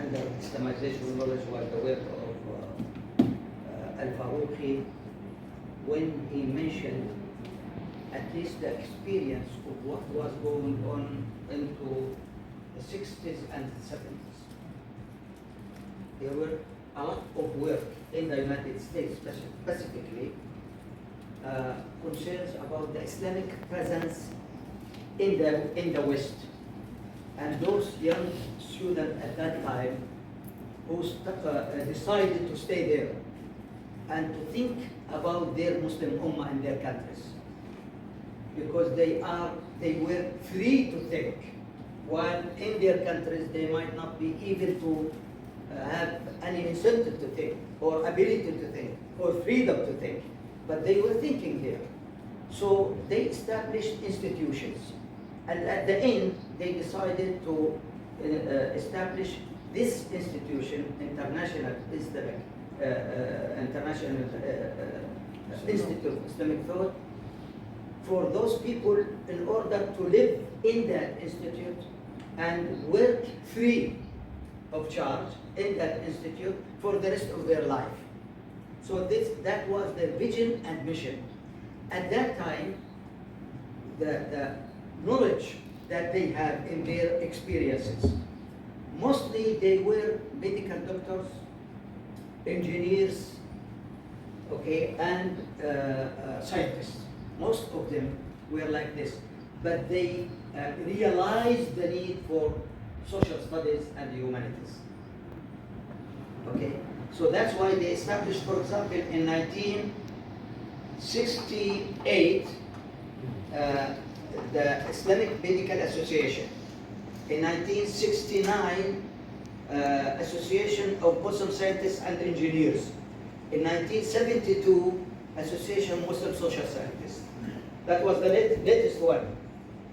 under Islamization knowledge was the work of al-Faruqi, when he mentioned at least the experience of what was going on into the 60s and 70s. There were a lot of work in the United States, specifically, concerns about the Islamic presence in the West. And those young students at that time who decided to stay there and to think about their Muslim Ummah in their countries, because they were free to think, while in their countries they might not be even to have any incentive to think, or ability to think, or freedom to think, but they were thinking there. So they established institutions, and at the end they decided to establish this institution, International Islamic International Institute of Islamic Thought, for those people in order to live in that institute and work free of charge in that institute for the rest of their life. So that was their vision and mission. At that time, the knowledge that they have in their experiences, mostly they were medical doctors, engineers, okay, and scientists. Most of them were like this, but they realized the need for social studies and the humanities. Okay, so that's why they established, for example, in 1968, the Islamic Medical Association. In 1969, Association of Muslim Scientists and Engineers. In 1972, Association of Muslim Social Scientists. That was the latest one.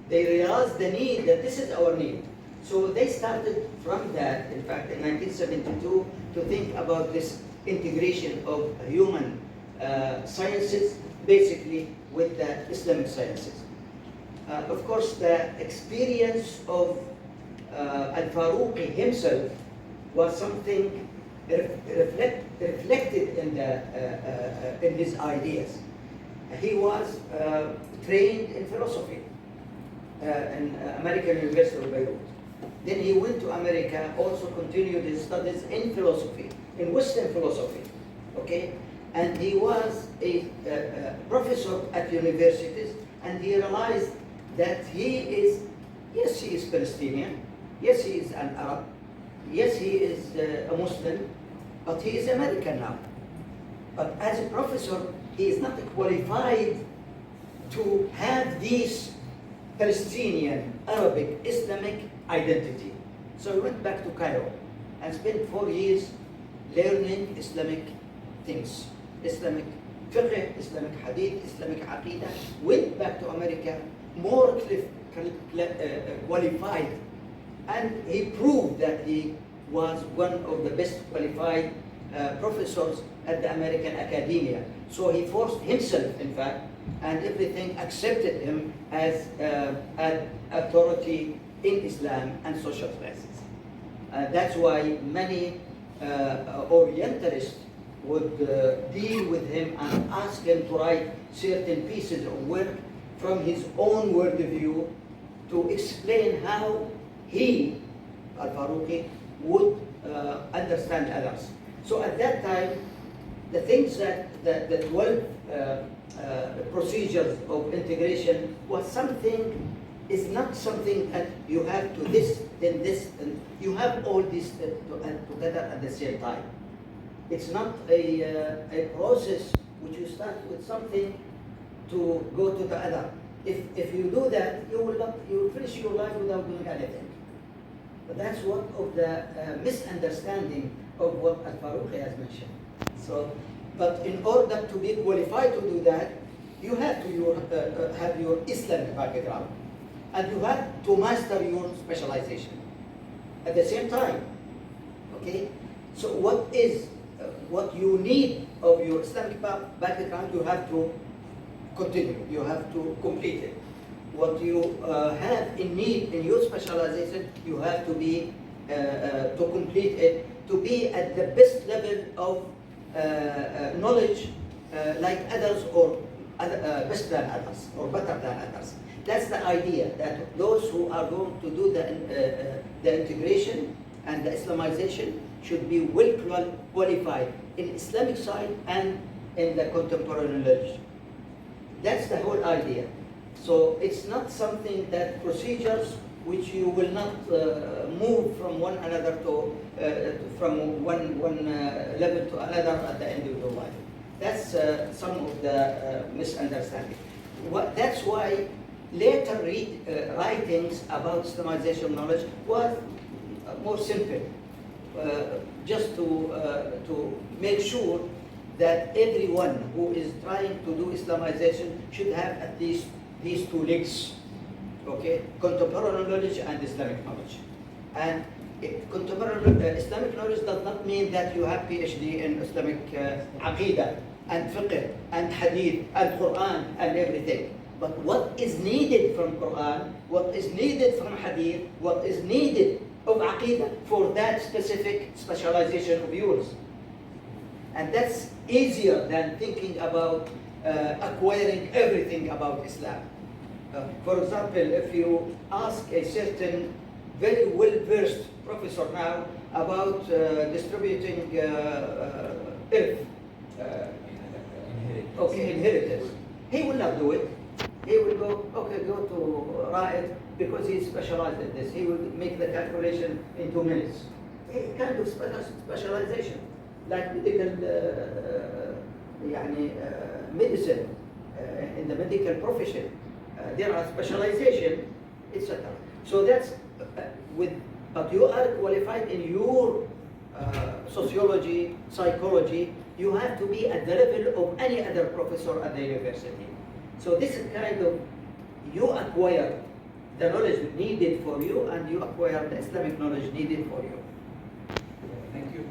They realized the need, that this is our need. So they started from that, in fact, in 1972, to think about this integration of human sciences, basically with the Islamic sciences. Of course, the experience of al-Faruqi himself was something reflected in his ideas. He was trained in philosophy in American University of Beirut. Then he went to America, also continued his studies in philosophy, in Western philosophy, okay? And he was a professor at universities, and he realized that he is, yes, he is Palestinian, yes, he is an Arab, yes, he is a Muslim, but he is American now. But as a professor, he is not qualified to have this Palestinian, Arabic, Islamic identity. So he went back to Cairo and spent 4 years learning Islamic things, Islamic fiqh, Islamic hadith, Islamic aqidah, went back to America more qualified, and he proved that he was one of the best qualified professors at the American academia. So he forced himself, in fact, and everything accepted him as an authority in Islam and social sciences. That's why many Orientalists would deal with him and ask him to write certain pieces of work from his own worldview to explain how he, al-Faruqi, would understand others. So at that time, the things that the 12 procedures of integration was something, is not something that you have to this, then this, and you have all this together at the same time. It's not a process which you start with something to go to the other. If you do that, you will finish your life without doing anything. But that's one of the misunderstanding of what al-Faruqi has mentioned. So, but in order to be qualified to do that, you have to have your Islamic background, and you have to master your specialization at the same time. Okay, so what you need of your Islamic background, you have to continue, you have to complete it. What you have in need in your specialization, you have to be to complete it, to be at the best level of knowledge like others, or best than others, or better than others. That's the idea, that those who are going to do the integration and the Islamization should be well qualified in Islamic side and in the contemporary knowledge. That's the whole idea. So it's not something that procedures which you will not move from one another to from one level to another at the end of your life. That's some of the misunderstanding. That's why later writings about Islamization knowledge was more simple, just to make sure that everyone who is trying to do Islamization should have at least these two legs, okay? Contemporary knowledge and Islamic knowledge. And contemporary Islamic knowledge does not mean that you have PhD in Islamic Aqidah and Fiqh and Hadith and Quran and everything. But what is needed from Quran, what is needed from Hadith, what is needed of Aqidah for that specific specialization of yours. And that's easier than thinking about acquiring everything about Islam. For example, if you ask a certain very well-versed professor now about distributing earth, inheritance, he will not do it. He will go, okay, go to Ra'id, because he's specialized in this. He will make the calculation in 2 minutes. He can do specialization, like medical, medicine, in the medical profession. There are specialization, etc. So that's but you are qualified in your sociology, psychology. You have to be at the level of any other professor at the university. So this is kind of, you acquire the knowledge needed for you, and you acquire the Islamic knowledge needed for you. Thank you.